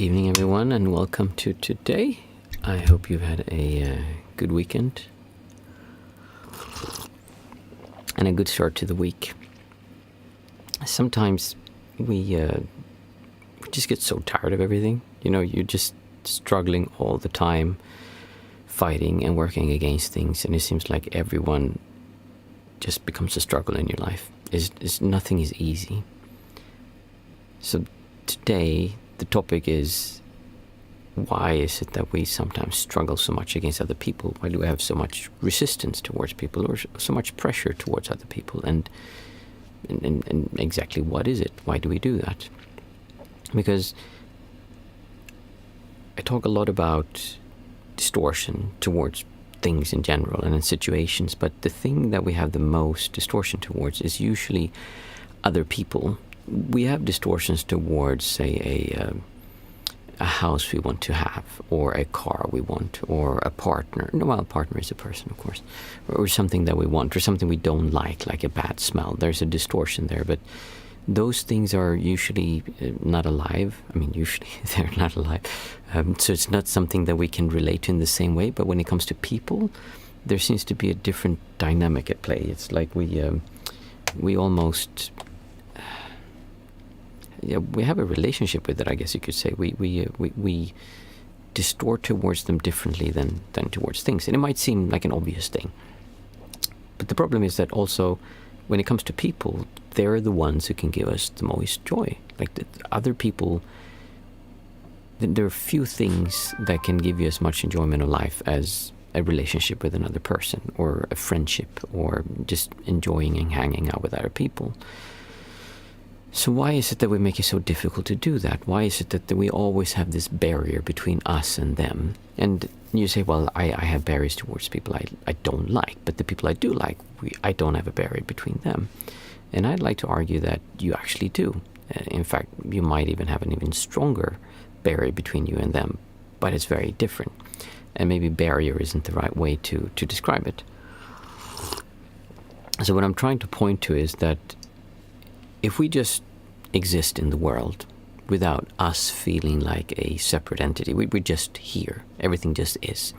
Good evening, everyone, and welcome to today. I hope you've had a good weekend and a good start to the week. Sometimes we just get so tired of everything. You know, you're just struggling all the time, fighting and working against things, and it seems like everyone just becomes a struggle in your life. Nothing is easy. So today, the topic is, why is it that we sometimes struggle so much against other people? Why do we have so much resistance towards people, or so much pressure towards other people? And exactly what is it? Why do we do that? Because I talk a lot about distortion towards things in general and in situations, but the thing that we have the most distortion towards is usually other people. We have distortions towards, say, a house we want to have, or a car we want, or a partner. No, well, a partner is a person, of course. Or something that we want, or something we don't like a bad smell. There's a distortion there, but those things are usually not alive. I mean, usually they're not alive. So it's not something that we can relate to in the same way, but when it comes to people, there seems to be a different dynamic at play. It's like we almost... Yeah, we have a relationship with it, I guess you could say. We distort towards them differently than towards things. And it might seem like an obvious thing. But the problem is that also, when it comes to people, they're the ones who can give us the most joy. Like the other people, there are few things that can give you as much enjoyment of life as a relationship with another person, or a friendship, or just enjoying and hanging out with other people. So why is it that we make it so difficult to do that? Why is it that we always have this barrier between us and them? And you say, well, I have barriers towards people I don't like, but the people I do like, I don't have a barrier between them. And I'd like to argue that you actually do. In fact, you might even have an even stronger barrier between you and them, but it's very different. And maybe barrier isn't the right way to describe it. So what I'm trying to point to is that if we just exist in the world without us feeling like a separate entity, we're just here, everything just is,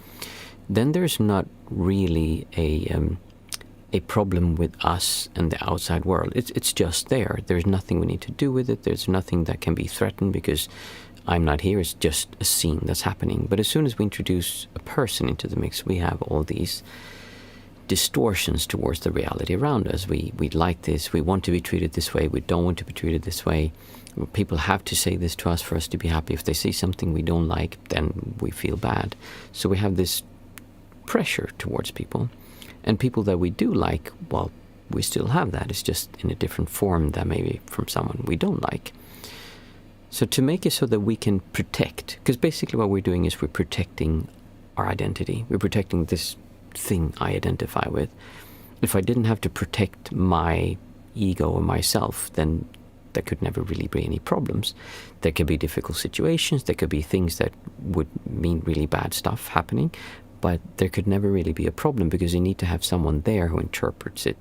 then there's not really a problem with us and the outside world. It's just there. There's nothing we need to do with it. There's nothing that can be threatened because I'm not here. It's just a scene that's happening. But as soon as we introduce a person into the mix, we have all these distortions towards the reality around us. We like this, we want to be treated this way, we don't want to be treated this way. People have to say this to us for us to be happy. If they say something we don't like, then we feel bad. So we have this pressure towards people. And people that we do like, well, we still have that. It's just in a different form than maybe from someone we don't like. So to make it so that we can protect, because basically what we're doing is we're protecting our identity. We're protecting this thing I identify with. If I didn't have to protect my ego or myself, then there could never really be any problems. There could be difficult situations, there could be things that would mean really bad stuff happening, but there could never really be a problem, because you need to have someone there who interprets it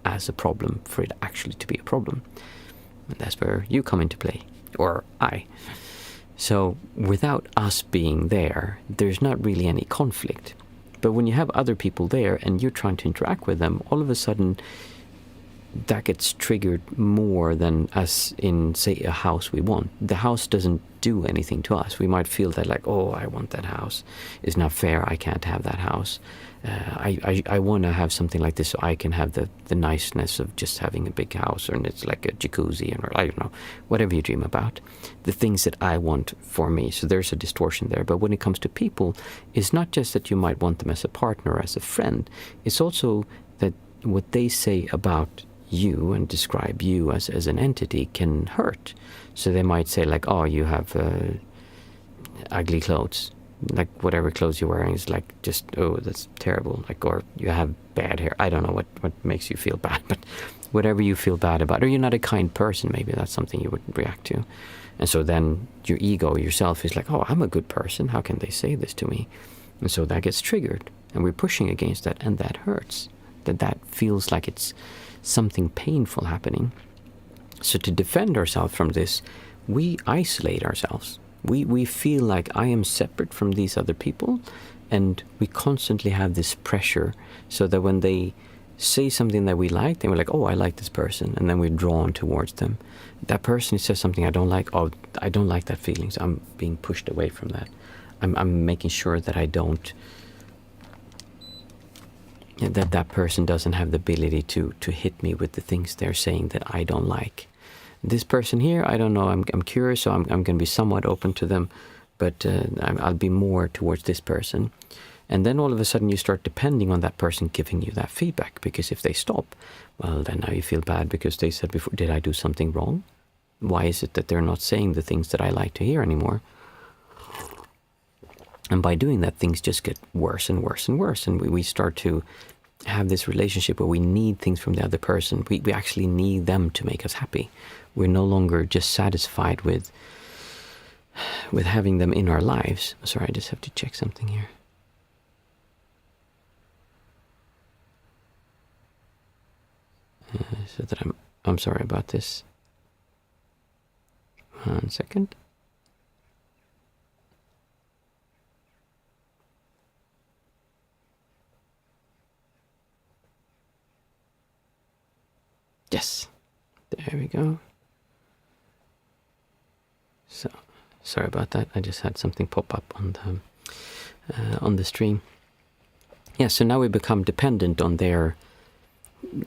as a problem for it actually to be a problem. And that's where you come into play, or I. So without us being there, there's not really any conflict. But when you have other people there and you're trying to interact with them, all of a sudden that gets triggered more than as in, say, a house we want. The house doesn't do anything to us. We might feel that like, oh, I want that house. It's not fair. I can't have that house. I want to have something like this so I can have the niceness of just having a big house, and it's like a jacuzzi, and or I don't know, whatever you dream about. The things that I want for me. So there's a distortion there. But when it comes to people, it's not just that you might want them as a partner or as a friend. It's also that what they say about you and describe you as an entity can hurt. So they might say like, oh, you have ugly clothes. Like whatever clothes you're wearing is like just, oh, that's terrible. Like, or you have bad hair. I don't know what makes you feel bad, but whatever you feel bad about, or you're not a kind person, maybe that's something you would react to. And so then your ego, yourself, is like, oh, I'm a good person. How can they say this to me? And so that gets triggered, and we're pushing against that, and that hurts. That feels like it's something painful happening. So to defend ourselves from this, we isolate ourselves. We feel like I am separate from these other people, and we constantly have this pressure, so that when they say something that we like, then we're like, oh, I like this person, and then we're drawn towards them. That person says something I don't like, oh, I don't like that feeling, so I'm being pushed away from that. I'm making sure that I don't, that person doesn't have the ability to hit me with the things they're saying that I don't like. This person here, I don't know, I'm curious, so I'm going to be somewhat open to them, but I'll be more towards this person. And then all of a sudden you start depending on that person giving you that feedback, because if they stop, well, then now you feel bad because they said before, did I do something wrong? Why is it that they're not saying the things that I like to hear anymore? And by doing that, things just get worse and worse and worse. And we start to have this relationship where we need things from the other person. We actually need them to make us happy. We're no longer just satisfied with having them in our lives. Sorry, I just have to check something here. So that I'm sorry about this. 1 second. Yes, there we go. So, sorry about that. I just had something pop up on the stream. Yeah, so now we become dependent on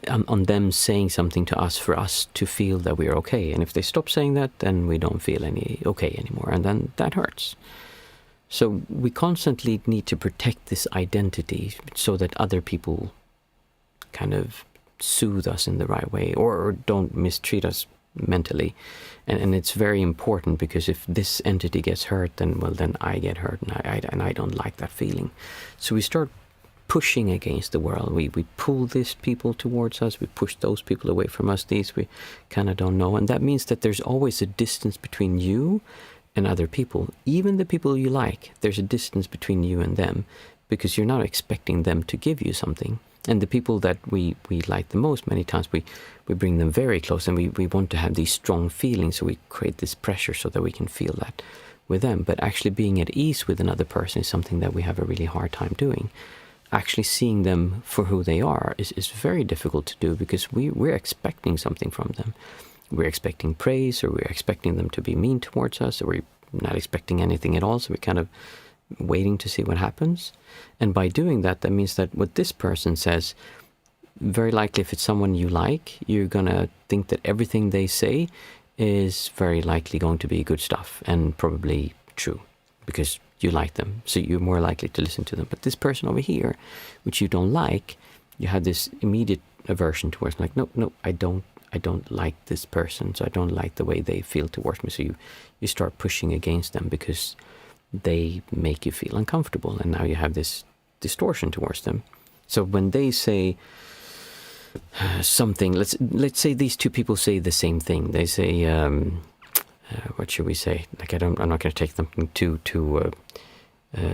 on them saying something to us for us to feel that we're okay. And if they stop saying that, then we don't feel okay anymore, and then that hurts. So we constantly need to protect this identity so that other people kind of soothe us in the right way, or don't mistreat us mentally. And it's very important, because if this entity gets hurt, then I get hurt, and I don't like that feeling. So we start pushing against the world. We pull these people towards us, we push those people away from us, these we kind of don't know. And that means that there's always a distance between you and other people. Even the people you like, there's a distance between you and them, because you're not expecting them to give you something. And the people that we like the most, many times we bring them very close, and we want to have these strong feelings, so we create this pressure so that we can feel that with them. But actually being at ease with another person is something that we have a really hard time doing. Actually seeing them for who they are is very difficult to do, because we're expecting something from them. We're expecting praise, or we're expecting them to be mean towards us, or we're not expecting anything at all, so we're kind of waiting to see what happens. And by doing that, that means that what this person says, very likely if it's someone you like, you're gonna think that everything they say is very likely going to be good stuff, and probably true, because you like them, so you're more likely to listen to them. But this person over here, which you don't like, you have this immediate aversion towards, like, no, I don't like this person, so I don't like the way they feel towards me. So you start pushing against them because they make you feel uncomfortable, and now you have this distortion towards them. So when they say something, let's say these two people say the same thing. They say, what should we say? Like, I'm not going to take something too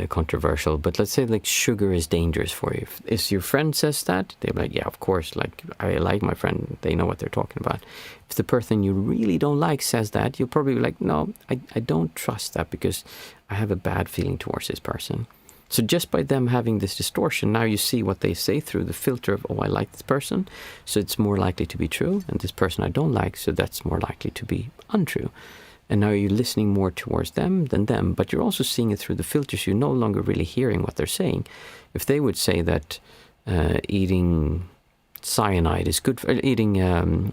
controversial, but let's say like sugar is dangerous for you. If your friend says that, they're like, yeah, of course, like I like my friend, they know what they're talking about. If the person you really don't like says that, you'll probably be like, no, I don't trust that, because I have a bad feeling towards this person. So just by them having this distortion, now you see what they say through the filter of, oh, I like this person, so it's more likely to be true, and this person I don't like, so that's more likely to be untrue. And now you're listening more towards them than them, but you're also seeing it through the filters. You're no longer really hearing what they're saying. If they would say that eating cyanide is good, eating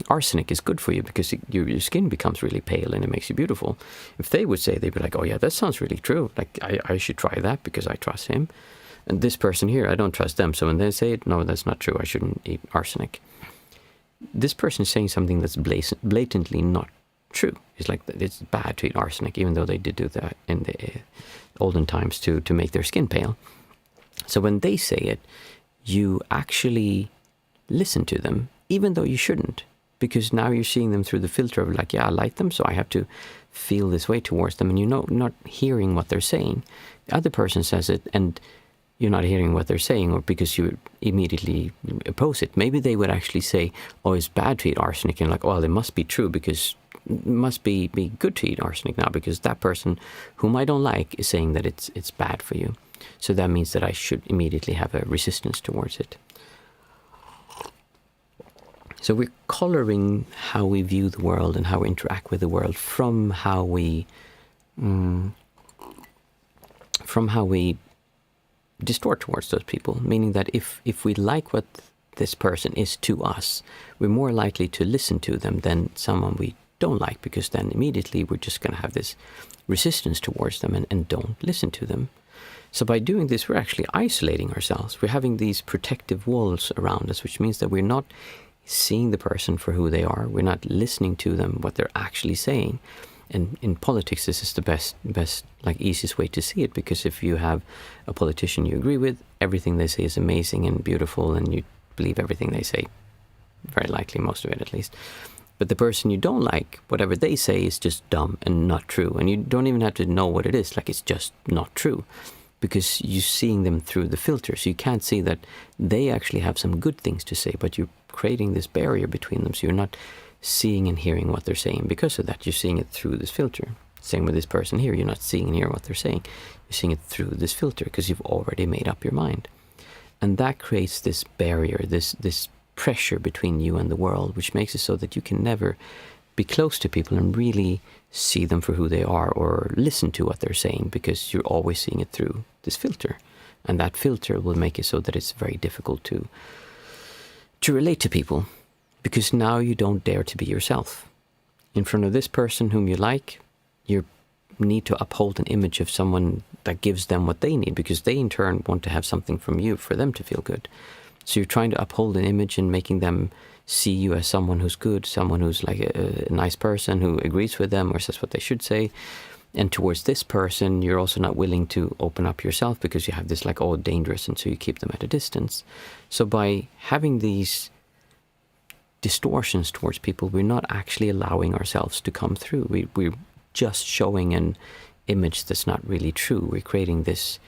arsenic is good for you because your skin becomes really pale and it makes you beautiful. If they would say, they'd be like, oh yeah, that sounds really true. Like, I should try that because I trust him. And this person here, I don't trust them. So when they say it, no, that's not true. I shouldn't eat arsenic. This person is saying something that's blatantly not true. It's like, it's bad to eat arsenic, even though they did do that in the olden times to make their skin pale. So when they say it, you actually listen to them, even though you shouldn't, because now you're seeing them through the filter of like, yeah, I like them, so I have to feel this way towards them, and you're not hearing what they're saying. The other person says it, and you're not hearing what they're saying, or because you immediately oppose it. Maybe they would actually say, oh, it's bad to eat arsenic, and like, oh, it must be true because must be good to eat arsenic now because that person whom I don't like is saying that it's bad for you. So that means that I should immediately have a resistance towards it. So we're coloring how we view the world and how we interact with the world from how we distort towards those people. Meaning that if we like what this person is to us, we're more likely to listen to them than someone we don't like, because then immediately we're just going to have this resistance towards them and don't listen to them. So by doing this, we're actually isolating ourselves. We're having these protective walls around us, which means that we're not seeing the person for who they are. We're not listening to them, what they're actually saying. And in politics, this is the best, like easiest way to see it, because if you have a politician you agree with, everything they say is amazing and beautiful, and you believe everything they say, very likely, most of it at least. But the person you don't like, whatever they say is just dumb and not true. And you don't even have to know what it is, like it's just not true, because you're seeing them through the filter. So you can't see that they actually have some good things to say, but you're creating this barrier between them. So you're not seeing and hearing what they're saying. Because of that, you're seeing it through this filter. Same with this person here. You're not seeing and hearing what they're saying. You're seeing it through this filter because you've already made up your mind. And that creates this barrier, this pressure between you and the world, which makes it so that you can never be close to people and really see them for who they are or listen to what they're saying, because you're always seeing it through this filter. And that filter will make it so that it's very difficult to relate to people, because now you don't dare to be yourself. In front of this person whom you like, you need to uphold an image of someone that gives them what they need, because they in turn want to have something from you for them to feel good. So you're trying to uphold an image and making them see you as someone who's good, someone who's like a nice person who agrees with them or says what they should say. And towards this person, you're also not willing to open up yourself, because you have this like, oh, dangerous, and so you keep them at a distance. So by having these distortions towards people, we're not actually allowing ourselves to come through. We're just showing an image that's not really true. We're creating this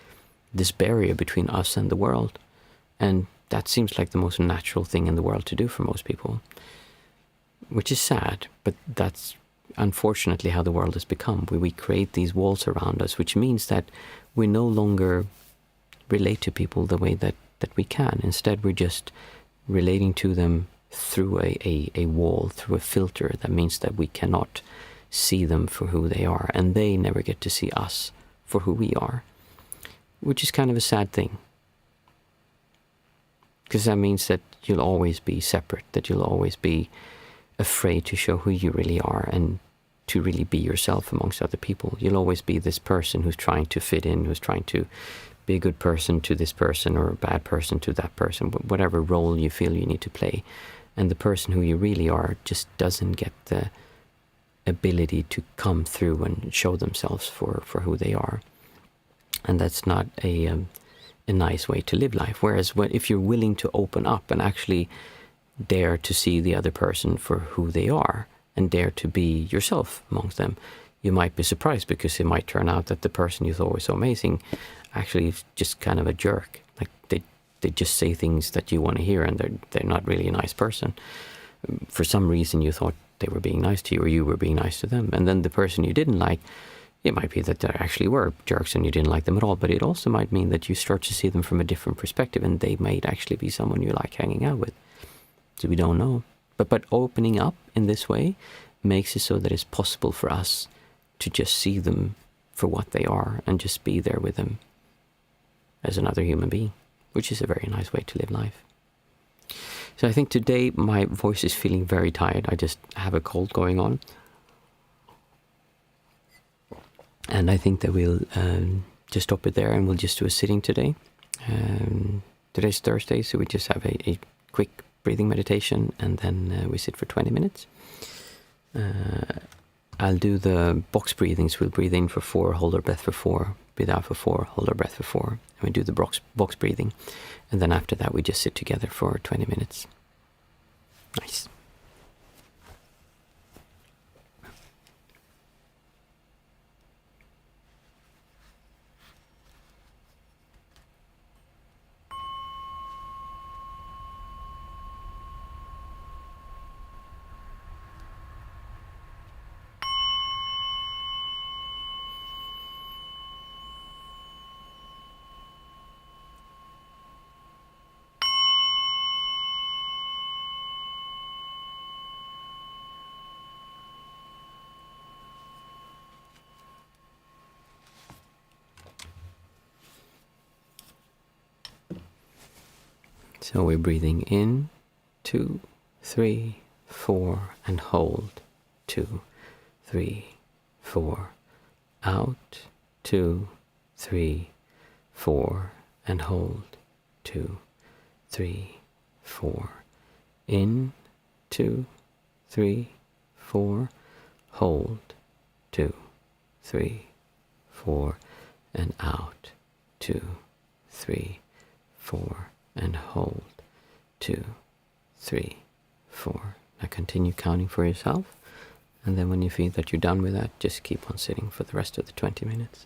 barrier between us and the world. And that seems like the most natural thing in the world to do for most people, which is sad, but that's unfortunately how the world has become. We create these walls around us, which means that we no longer relate to people the way that we can. Instead, we're just relating to them through a wall, through a filter. That means that we cannot see them for who they are, and they never get to see us for who we are, which is kind of a sad thing. Because that means that you'll always be separate, that you'll always be afraid to show who you really are and to really be yourself amongst other people. You'll always be this person who's trying to fit in, who's trying to be a good person to this person or a bad person to that person, whatever role you feel you need to play. And the person who you really are just doesn't get the ability to come through and show themselves for who they are. And that's not a nice way to live life. Whereas if you're willing to open up and actually dare to see the other person for who they are and dare to be yourself amongst them, you might be surprised, because it might turn out that the person you thought was so amazing actually is just kind of a jerk. Like they just say things that you want to hear, and they're not really a nice person. For some reason you thought they were being nice to you, or you were being nice to them. And then the person you didn't like, it might be that they actually were jerks and you didn't like them at all, but it also might mean that you start to see them from a different perspective, and they might actually be someone you like hanging out with. So we don't know. But opening up in this way makes it so that it's possible for us to just see them for what they are and just be there with them as another human being, which is a very nice way to live life. So I think today my voice is feeling very tired. I just have a cold going on. And I think that we'll just stop it there, and we'll just do a sitting today. Today's Thursday, so we just have a quick breathing meditation, and then we sit for 20 minutes. I'll do the box breathings. We'll breathe in for 4, hold our breath for 4, breathe out for 4, hold our breath for 4. And we do the box breathing. And then after that, we just sit together for 20 minutes. Nice. So we're breathing in, 2, 3, 4, and hold, 2, 3, 4, out, 2, 3, 4, and hold, 2, 3, 4, in, 2, 3, 4, hold, 2, 3, 4, and out, 2, 3, 4, and hold, 2, 3, 4. Now continue counting for yourself, and then when you feel that you're done with that, just keep on sitting for the rest of the 20 minutes.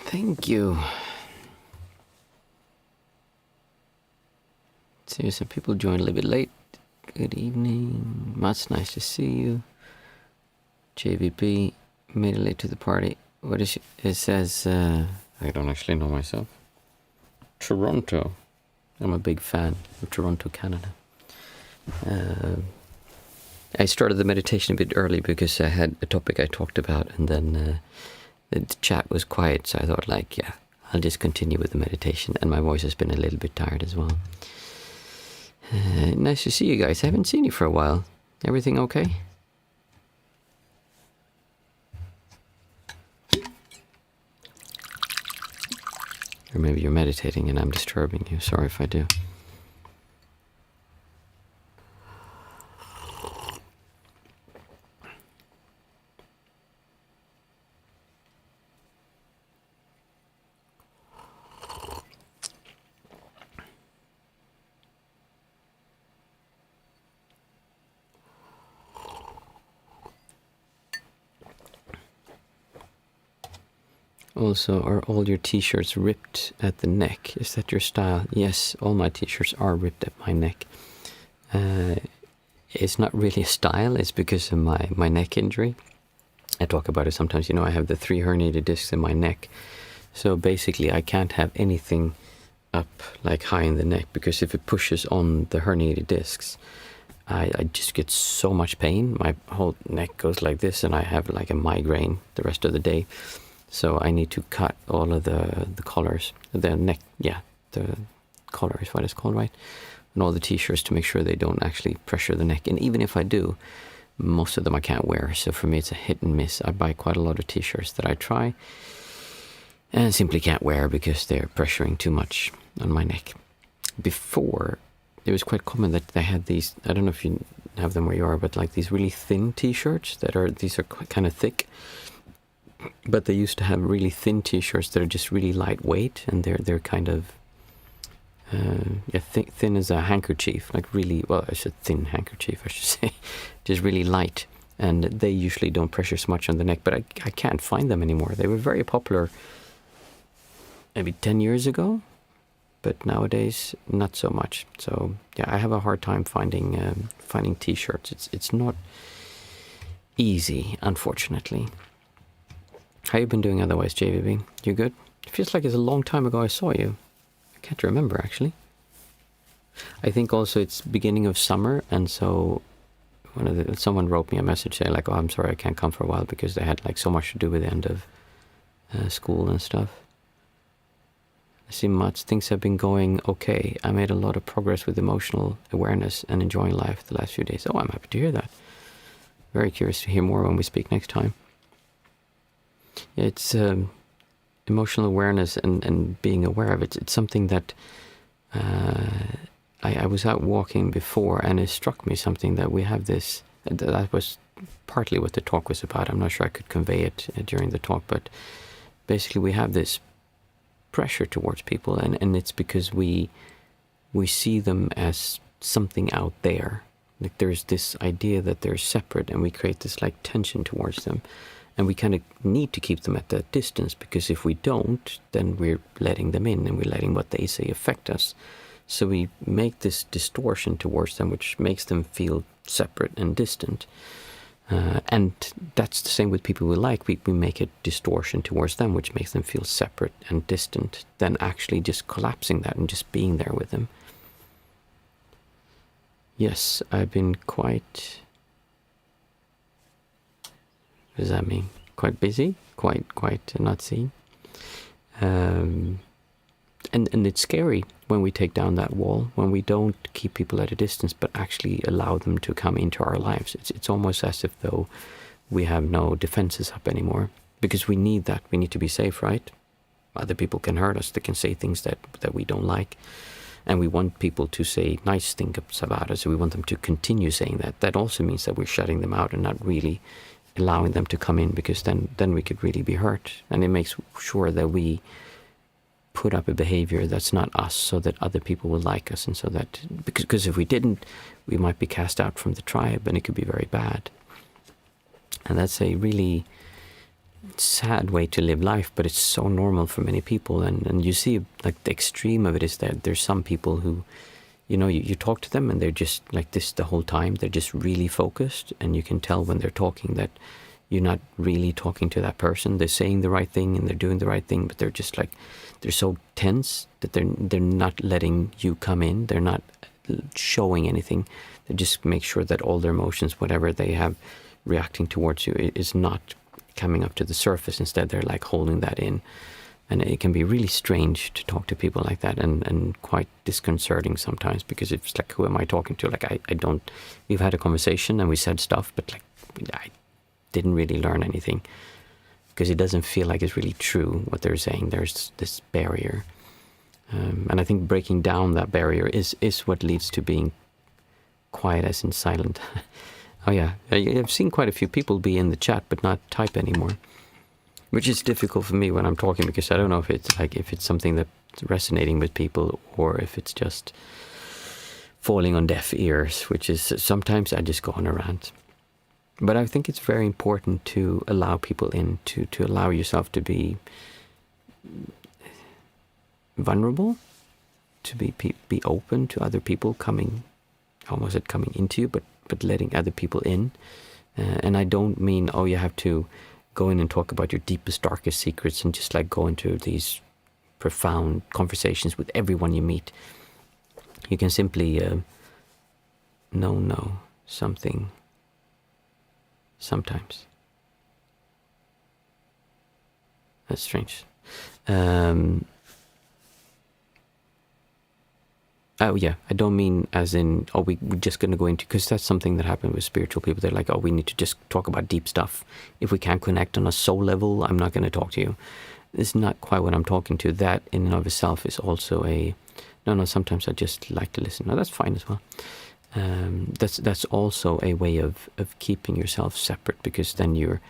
Thank you. See, some people joined a little bit late. Good evening. Mats, nice to see you. JVP made it late to the party. What is it? Says, I don't actually know myself. Toronto. I'm a big fan of Toronto, Canada. I started the meditation a bit early because I had a topic I talked about, and then the chat was quiet, so I thought, like, yeah, I'll just continue with the meditation, and my voice has been a little bit tired as well. Nice to see you guys. I haven't seen you for a while. Everything okay? Or maybe you're meditating and I'm disturbing you. Sorry if I do. Also, are all your t-shirts ripped at the neck? Is that your style? Yes, all my t-shirts are ripped at my neck. It's not really a style, it's because of my neck injury. I talk about it sometimes, I have the 3 herniated discs in my neck. So basically I can't have anything up like high in the neck, because if it pushes on the herniated discs, I just get so much pain. My whole neck goes like this, and I have like a migraine the rest of the day. So I need to cut all of the collars, the neck, the collar is what it's called, right? And all the t-shirts to make sure they don't actually pressure the neck. And even if I do, most of them I can't wear. So for me, it's a hit and miss. I buy quite a lot of t-shirts that I try and simply can't wear because they're pressuring too much on my neck. Before, it was quite common that they had these, I don't know if you have them where you are, but like these really thin t-shirts these are kind of thick. But they used to have really thin t-shirts that are just really lightweight, and they're kind of thin as a handkerchief, like really, well, it's a thin handkerchief, I should say, just really light, and they usually don't pressure so much on the neck, but I can't find them anymore. They were very popular maybe 10 years ago, but nowadays not so much. So yeah, I have a hard time finding t-shirts. It's not easy, unfortunately. How you been doing otherwise, JVB? You good? It feels like it's a long time ago I saw you. I can't remember, actually. I think also it's beginning of summer, and so someone wrote me a message saying like, oh, I'm sorry I can't come for a while because they had like so much to do with the end of school and stuff. I see much. Things have been going okay. I made a lot of progress with emotional awareness and enjoying life the last few days. Oh, I'm happy to hear that. Very curious to hear more when we speak next time. It's emotional awareness and being aware of it. It's something that I was out walking before, and it struck me something that we have this. That was partly what the talk was about. I'm not sure I could convey it during the talk, but basically we have this pressure towards people, and it's because we see them as something out there. Like there's this idea that they're separate, and we create this like tension towards them. And we kind of need to keep them at that distance, because if we don't, then we're letting them in and we're letting what they say affect us. So we make this distortion towards them, which makes them feel separate and distant. And that's the same with people we like. We make a distortion towards them, which makes them feel separate and distant, than actually just collapsing that and just being there with them. Yes, I've been quite... What does that mean? Quite busy? Quite not seen? And it's scary when we take down that wall, when we don't keep people at a distance, but actually allow them to come into our lives. It's almost as if though we have no defenses up anymore, because we need that. We need to be safe, right? Other people can hurt us. They can say things that we don't like. And we want people to say nice things about us. So we want them to continue saying that. That also means that we're shutting them out and not really allowing them to come in, because then we could really be hurt. And it makes sure that we put up a behavior that's not us, so that other people will like us, and so that, because if we didn't, we might be cast out from the tribe, and it could be very bad. And that's a really sad way to live life, but it's so normal for many people. And you see, like, the extreme of it is that there's some people who, you talk to them and they're just like this the whole time. They're just really focused, and you can tell when they're talking that you're not really talking to that person. They're saying the right thing and they're doing the right thing, but they're just like, they're so tense that they're not letting you come in. They're not showing anything. They just make sure that all their emotions, whatever they have reacting towards you, is not coming up to the surface. Instead, they're like holding that in. And it can be really strange to talk to people like that, and quite disconcerting sometimes, because it's like, who am I talking to? Like, I don't, we've had a conversation and we said stuff, but like, I didn't really learn anything, because it doesn't feel like it's really true what they're saying. There's this barrier. And I think breaking down that barrier is what leads to being quiet, as in silent. Oh yeah, I've seen quite a few people be in the chat but not type anymore, which is difficult for me when I'm talking, because I don't know if it's something that's resonating with people, or if it's just falling on deaf ears, which is sometimes I just go on a rant. But I think it's very important to allow people in, to allow yourself to be vulnerable, to be open to other people coming into you, but letting other people in. And I don't mean, you have to go in and talk about your deepest, darkest secrets and just like go into these profound conversations with everyone you meet. You can simply know something sometimes. That's strange. Oh yeah, I don't mean as in, we're just going to go into, because that's something that happened with spiritual people. They're like, we need to just talk about deep stuff. If we can't connect on a soul level, I'm not going to talk to you. It's not quite what I'm talking to. That in and of itself is also no, sometimes I just like to listen. No, that's fine as well. That's also a way of keeping yourself separate, because then you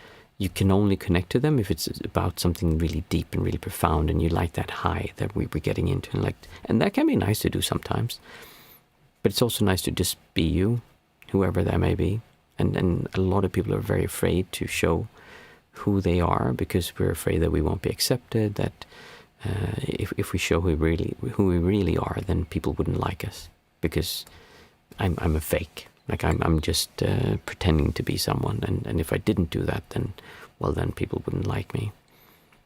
can only connect to them if it's about something really deep and really profound, and you like that high that we're getting into, and that can be nice to do sometimes. But it's also nice to just be you, whoever that may be. And a lot of people are very afraid to show who they are, because we're afraid that we won't be accepted, that if we show who we really are, then people wouldn't like us, because I'm a fake. Like I'm just pretending to be someone, and if I didn't do that, then people wouldn't like me.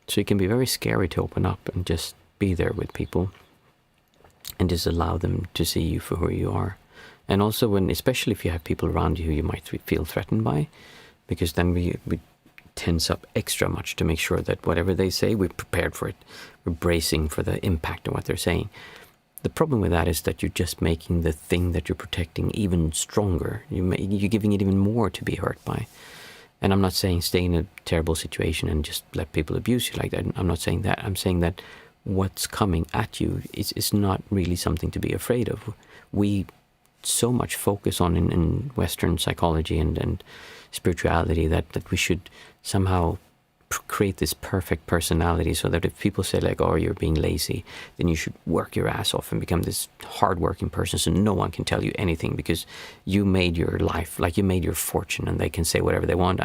So it can be very scary to open up and just be there with people, and just allow them to see you for who you are. And also especially if you have people around you who you might feel threatened by, because then we tense up extra much to make sure that whatever they say, we're prepared for it. We're bracing for the impact of what they're saying. The problem with that is that you're just making the thing that you're protecting even stronger. You're giving it even more to be hurt by. And I'm not saying stay in a terrible situation and just let people abuse you like that. I'm not saying that. I'm saying that what's coming at you is not really something to be afraid of. We so much focus on in Western psychology and spirituality that we should somehow create this perfect personality, so that if people say like, you're being lazy, then you should work your ass off and become this hardworking person, so no one can tell you anything, because you made your life, like you made your fortune, and they can say whatever they want.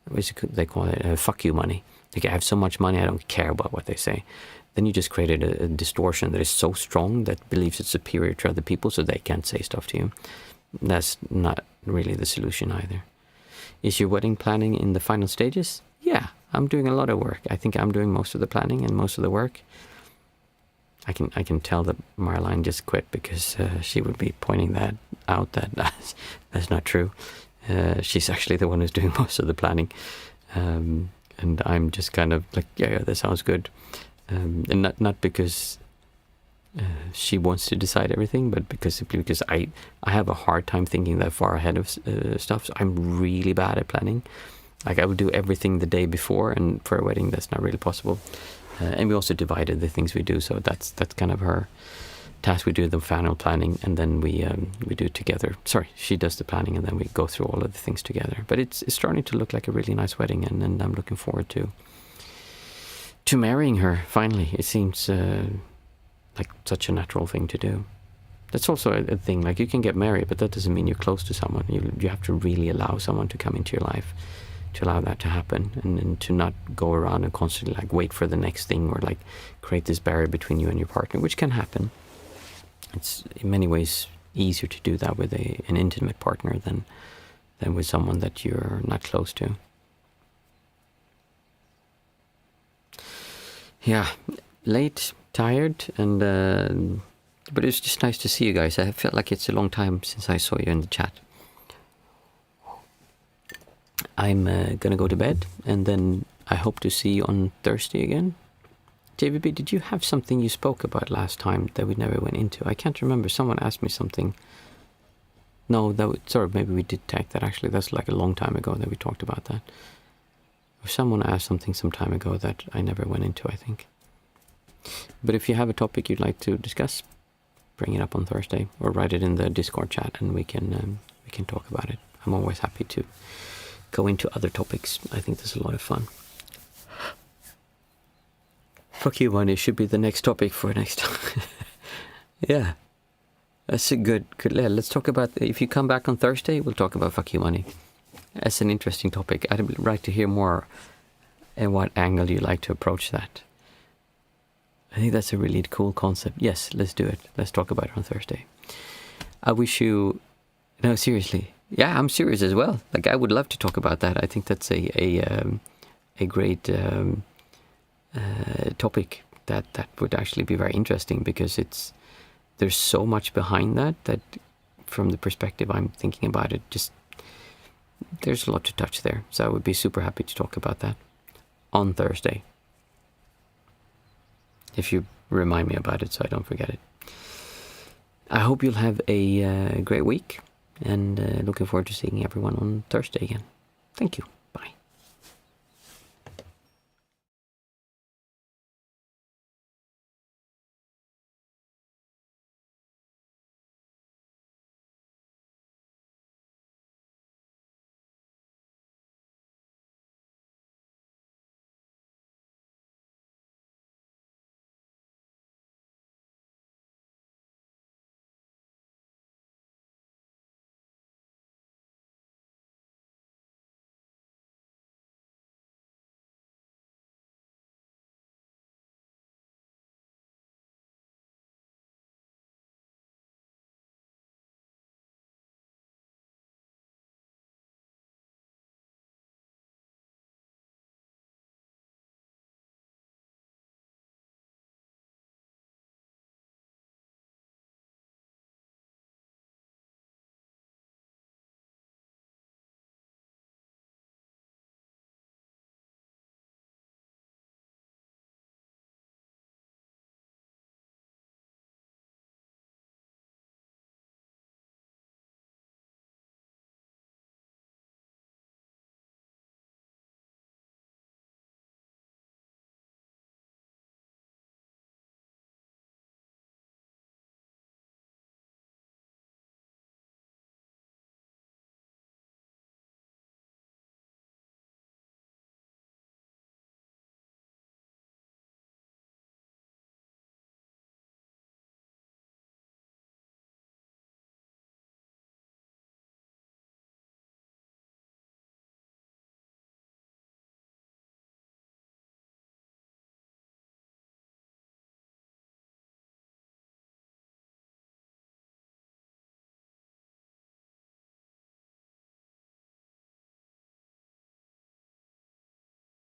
They call it fuck you money. Like, I have so much money, I don't care about what they say. Then you just created a distortion that is so strong that believes it's superior to other people, so they can't say stuff to you. That's not really the solution either. Is your wedding planning in the final stages? Yeah, I'm doing a lot of work. I think I'm doing most of the planning and most of the work. I can tell that Marlene just quit, because she would be pointing that out, that's not true. She's actually the one who's doing most of the planning. And I'm just kind of like, yeah, that sounds good. And not because she wants to decide everything, but simply because I have a hard time thinking that far ahead of stuff. So I'm really bad at planning. Like, I would do everything the day before, and for a wedding, that's not really possible. And we also divided the things we do, so that's kind of her task. We do the final planning, and then we do it together. Sorry, she does the planning, and then we go through all of the things together. But it's starting to look like a really nice wedding, and I'm looking forward to marrying her, finally. It seems like such a natural thing to do. That's also a thing, like, you can get married, but that doesn't mean you're close to someone. You have to really allow someone to come into your life. to allow that to happen, and to not go around and constantly like wait for the next thing, or like create this barrier between you and your partner, which can happen. It's in many ways easier to do that with an intimate partner than with someone that you're not close to. Yeah, late, tired, and but it's just nice to see you guys. I felt like it's a long time since I saw you in the chat. I'm gonna go to bed, and then I hope to see you on Thursday again. JVB, did you have something you spoke about last time that we never went into? I can't remember. Someone asked me something. No, sorry, maybe we did tag that actually. That's like a long time ago that we talked about that. Or someone asked something some time ago that I never went into, I think. But if you have a topic you'd like to discuss, bring it up on Thursday, or write it in the Discord chat, and we can talk about it. I'm always happy to go into other topics. I think there's a lot of fun. Fuck you, money should be the next topic for next time. Yeah, that's a good. Yeah, let's talk about. If you come back on Thursday, we'll talk about fuck you, money. That's an interesting topic. I'd like to hear more and what angle you like to approach that. I think that's a really cool concept. Yes, let's do it. Let's talk about it on Thursday. I wish you... No, seriously. Yeah, I'm serious as well. Like, I would love to talk about that. I think that's a great topic that would actually be very interesting, because there's so much behind that from the perspective I'm thinking about it, just there's a lot to touch there. So I would be super happy to talk about that on Thursday, if you remind me about it so I don't forget it. I hope you'll have a great week, and looking forward to seeing everyone on Thursday again. Thank you.